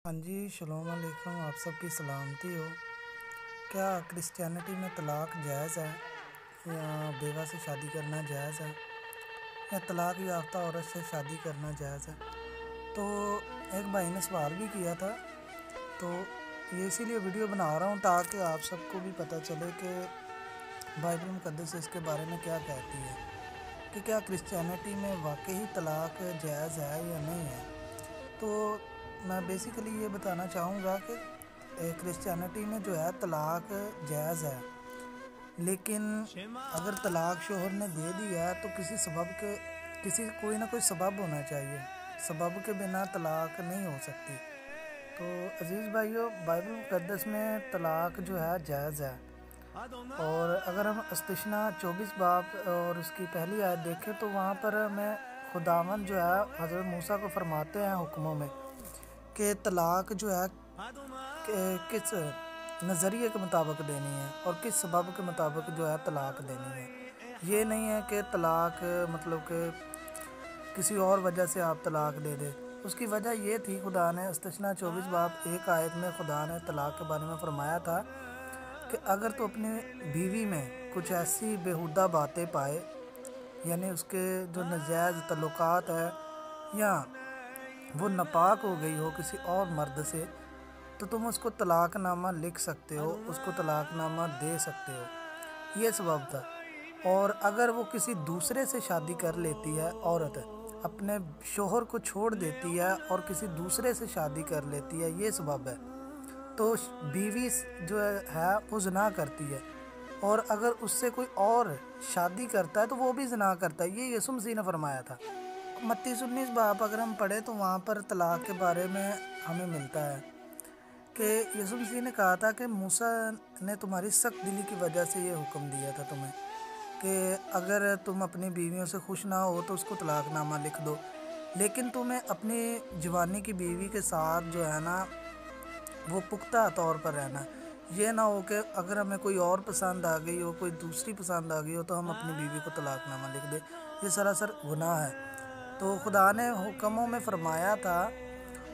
ہاں جی، السلام علیکم، آپ سب کی سلامتی ہو۔ کیا کرسچینٹی میں طلاق جائز ہے یا بیوہ سے شادی کرنا جائز ہے یا طلاق یافتہ عورت سے شادی کرنا جائز ہے؟ تو ایک بھائی نے سوال بھی کیا تھا، تو یہ اسی لیے ویڈیو بنا رہا ہوں تاکہ آپ سب کو بھی پتہ چلے کہ بائبل مقدس اس کے بارے میں کیا کہتی ہے کہ کیا کرسچینٹی میں واقعی طلاق جائز ہے یا نہیں ہے۔ تو میں بیسیکلی یہ بتانا چاہوں گا کہ کرسچینٹی میں جو ہے طلاق جائز ہے، لیکن اگر طلاق شوہر نے دے دیا ہے تو کوئی نہ کوئی سبب ہونا چاہیے، سبب کے بنا طلاق نہیں ہو سکتی۔ تو عزیز بھائیو، بائبل مقدس میں طلاق جو ہے جائز ہے، اور اگر ہم استثنا 24 باب اور اس کی پہلی آیت دیکھیں تو وہاں پر ہمیں خداوند جو ہے حضرت موسیٰ کو فرماتے ہیں حکموں میں کہ طلاق جو ہے کہ کس نظریے کے مطابق دینی ہے اور کس سبب کے مطابق جو ہے طلاق دینی ہے۔ یہ نہیں ہے کہ طلاق مطلب کہ کسی اور وجہ سے آپ طلاق دے دیں۔ اس کی وجہ یہ تھی، خدا نے استثنا 24 باب 1 آیت میں خدا نے طلاق کے بارے میں فرمایا تھا کہ اگر تو اپنی بیوی میں کچھ ایسی بیہودہ باتیں پائے، یعنی اس کے جو ناجائز تعلقات ہے یا وہ ناپاک ہو گئی ہو کسی اور مرد سے، تو تم اس کو طلاق نامہ لکھ سکتے ہو، اس کو طلاق نامہ دے سکتے ہو۔ یہ سبب تھا۔ اور اگر وہ کسی دوسرے سے شادی کر لیتی ہے، عورت اپنے شوہر کو چھوڑ دیتی ہے اور کسی دوسرے سے شادی کر لیتی ہے، یہ سبب ہے، تو بیوی جو ہے وہ زنا کرتی ہے، اور اگر اس سے کوئی اور شادی کرتا ہے تو وہ بھی زنا کرتا ہے۔ یہ یسوع مسیح نے فرمایا تھا۔ متی 19 باب اگر ہم پڑھیں تو وہاں پر طلاق کے بارے میں ہمیں ملتا ہے کہ یسوع مسیح نے کہا تھا کہ موسیٰ نے تمہاری سخت دلی کی وجہ سے یہ حکم دیا تھا تمہیں کہ اگر تم اپنی بیویوں سے خوش نہ ہو تو اس کو طلاق نامہ لکھ دو، لیکن تمہیں اپنی جوانی کی بیوی کے ساتھ جو ہے نا وہ پختہ طور پر رہنا ہے۔ یہ نہ ہو کہ اگر ہمیں کوئی اور پسند آ گئی ہو، کوئی دوسری پسند آ گئی ہو تو ہم اپنی بیوی کو طلاق نامہ لکھ دیں۔ یہ سراسر گناہ ہے۔ تو خدا نے حکموں میں فرمایا تھا،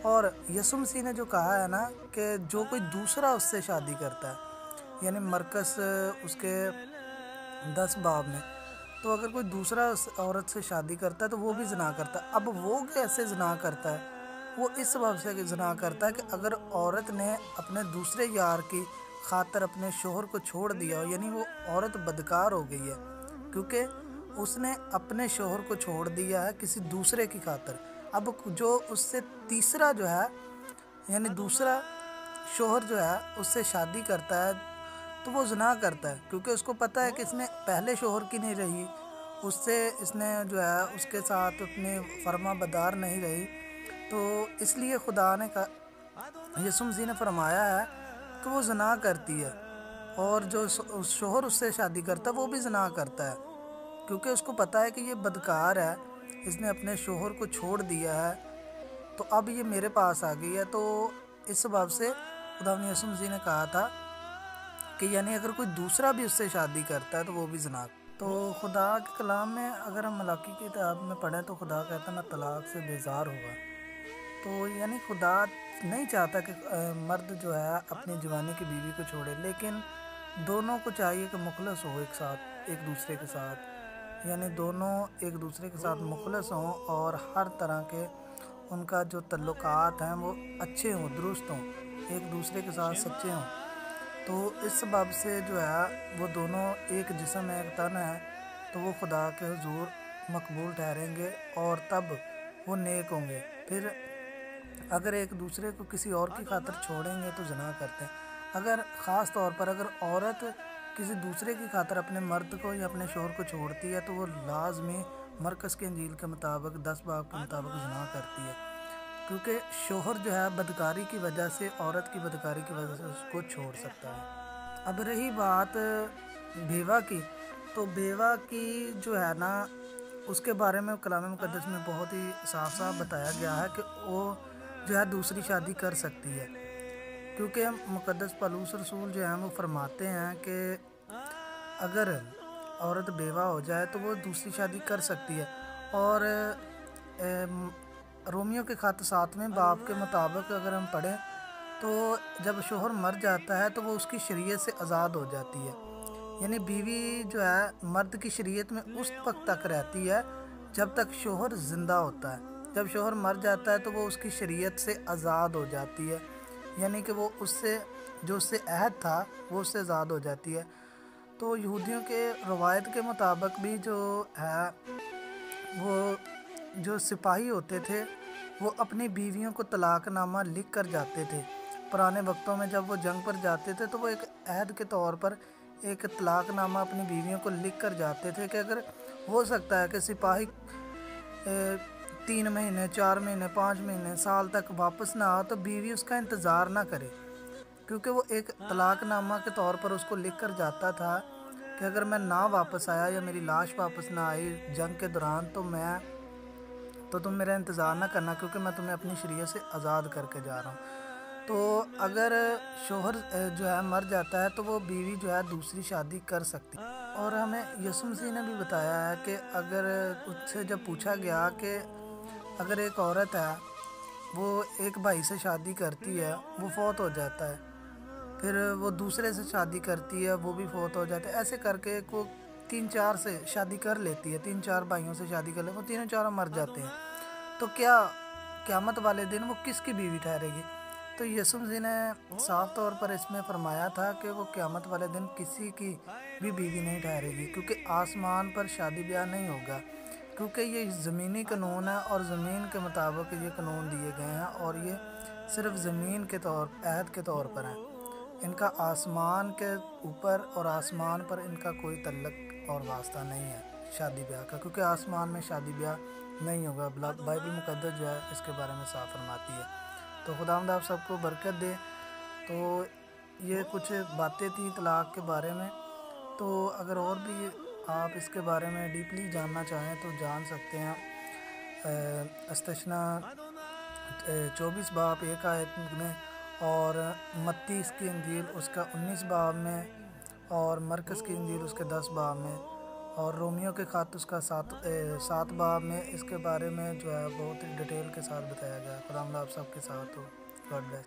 اور یسوع مسیح نے جو کہا ہے نا کہ جو کوئی دوسرا اس سے شادی کرتا ہے، یعنی مرکز اس کے 10 باب میں، تو اگر کوئی دوسرا اس عورت سے شادی کرتا ہے تو وہ بھی زنا کرتا ہے۔ اب وہ کیسے زنا کرتا ہے؟ وہ اس سبب سے زنا کرتا ہے کہ اگر عورت نے اپنے دوسرے یار کی خاطر اپنے شوہر کو چھوڑ دیا ہو، یعنی وہ عورت بدکار ہو گئی ہے کیونکہ اس نے اپنے شوہر کو چھوڑ دیا ہے کسی دوسرے کی خاطر۔ اب جو اس سے تیسرا جو ہے، یعنی دوسرا شوہر جو ہے اس سے شادی کرتا ہے تو وہ زنا کرتا ہے، کیونکہ اس کو پتہ ہے کہ اس نے پہلے شوہر کی نہیں رہی، اس نے جو ہے اس کے ساتھ اپنے فرما بدار نہیں رہی، تو اس لیے خدا نے یسوع مسیح نے فرمایا ہے کہ وہ زنا کرتی ہے، اور جو شوہر اس سے شادی کرتا ہے وہ بھی زنا کرتا ہے، کیونکہ اس کو پتہ ہے کہ یہ بدکار ہے، اس نے اپنے شوہر کو چھوڑ دیا ہے، تو اب یہ میرے پاس آ گئی ہے۔ تو اس سبب سے خداوند یسوع مسیح نے کہا تھا کہ یعنی اگر کوئی دوسرا بھی اس سے شادی کرتا ہے تو وہ بھی زنا۔ تو خدا کے کلام میں اگر ہم ملاکی کی کتاب میں پڑھیں تو خدا کہتا ہے میں طلاق سے بیزار ہوگا۔ تو یعنی خدا نہیں چاہتا کہ مرد جو ہے اپنی جوانی کی بیوی کو چھوڑے، لیکن دونوں کو چاہیے کہ مخلص ہو ایک دوسرے کے ساتھ، یعنی دونوں ایک دوسرے کے ساتھ مخلص ہوں اور ہر طرح کے ان کا جو تعلقات ہیں وہ اچھے ہوں، درست ہوں، ایک دوسرے کے ساتھ سچے ہوں۔ تو اس سبب سے جو ہے وہ دونوں ایک جسم ہے، ایک تن ہے، تو وہ خدا کے حضور مقبول ٹھہریں گے اور تب وہ نیک ہوں گے۔ پھر اگر ایک دوسرے کو کسی اور کی خاطر چھوڑیں گے تو زنا کرتے ہیں۔ اگر خاص طور پر اگر عورت کسی دوسرے کی خاطر اپنے مرد کو یا اپنے شوہر کو چھوڑتی ہے تو وہ لازمی مرکز کے انجیل کے مطابق 10 باب کے مطابق زنا کرتی ہے، کیونکہ شوہر جو ہے بدکاری کی وجہ سے، عورت کی بدکاری کی وجہ سے اس کو چھوڑ سکتا ہے۔ اب رہی بات بیوہ کی، تو بیوہ کی جو ہے نا اس کے بارے میں کلام مقدس میں بہت ہی صاف صاف بتایا گیا ہے کہ وہ جو ہے دوسری شادی کر سکتی ہے، کیونکہ مقدس پولس رسول جو ہیں وہ فرماتے ہیں کہ اگر عورت بیوہ ہو جائے تو وہ دوسری شادی کر سکتی ہے، اور رومیو کے خط 7ویں باب کے مطابق اگر ہم پڑھیں تو جب شوہر مر جاتا ہے تو وہ اس کی شریعت سے آزاد ہو جاتی ہے، یعنی بیوی جو ہے مرد کی شریعت میں اس وقت تک رہتی ہے جب تک شوہر زندہ ہوتا ہے۔ جب شوہر مر جاتا ہے تو وہ اس کی شریعت سے آزاد ہو جاتی ہے، یعنی کہ وہ اس سے جو اس سے عہد تھا وہ اس سے آزاد ہو جاتی ہے۔ تو یہودیوں کے روایت کے مطابق بھی جو ہے وہ جو سپاہی ہوتے تھے وہ اپنی بیویوں کو طلاق نامہ لکھ کر جاتے تھے۔ پرانے وقتوں میں جب وہ جنگ پر جاتے تھے تو وہ ایک عہد کے طور پر ایک طلاق نامہ اپنی بیویوں کو لکھ کر جاتے تھے کہ اگر ہو سکتا ہے کہ سپاہی 3 مہینے 4 مہینے 5 مہینے سال تک واپس نہ آ تو بیوی اس کا انتظار نہ کرے، کیونکہ وہ ایک طلاق نامہ کے طور پر اس کو لکھ کر جاتا تھا کہ اگر میں نہ واپس آیا یا میری لاش واپس نہ آئی جنگ کے دوران تو تم میرا انتظار نہ کرنا، کیونکہ میں تمہیں اپنی شریعت سے آزاد کر کے جا رہا ہوں۔ تو اگر شوہر جو ہے مر جاتا ہے تو وہ بیوی جو ہے دوسری شادی کر سکتی ہے۔ اور ہمیں یسوع مسیح نے بھی بتایا ہے کہ اگر اس سے جب پوچھا گیا کہ اگر ایک عورت ہے وہ ایک بھائی سے شادی کرتی ہے، وہ فوت ہو جاتا ہے، پھر وہ دوسرے سے شادی کرتی ہے، وہ بھی فوت ہو جاتا ہے، ایسے کر کے وہ 3 4 سے شادی کر لیتی ہے، 3 4 بھائیوں سے شادی کر لیتی ہے، وہ تینوں چاروں مر جاتے ہیں، تو کیا قیامت والے دن وہ کس کی بیوی ٹھہرے گی؟ تو یسوع مسیح نے صاف طور پر اس میں فرمایا تھا کہ وہ قیامت والے دن کسی کی بھی بیوی نہیں ٹھہرے گی، کیونکہ آسمان پر شادی بیاہ نہیں ہوگا، کیونکہ یہ زمینی قانون ہے اور زمین کے مطابق یہ قانون دیے گئے ہیں، اور یہ صرف زمین کے عہد کے طور پر ہیں، ان کا آسمان کے اوپر اور آسمان پر ان کا کوئی تعلق اور واسطہ نہیں ہے شادی بیاہ کا، کیونکہ آسمان میں شادی بیاہ نہیں ہوگا۔ بائبل مقدس جو ہے اس کے بارے میں صاف فرماتی ہے۔ تو خداوند آپ سب کو برکت دے۔ تو یہ کچھ باتیں تھیں طلاق کے بارے میں، تو اگر اور بھی آپ اس کے بارے میں ڈیپلی جاننا چاہیں تو جان سکتے ہیں۔ استثنا 24 باب 1 آیت میں، اور متی اس کی انجیل اس کا 19 باب میں، اور مرکز کی انجیل اس کے 10 باب میں، اور رومیو کے خط اس کا 7 باب میں اس کے بارے میں جو ہے بہت ڈیٹیل کے ساتھ بتایا گیا ہے۔ خدا آپ سب کے ساتھ ہو۔ God bless.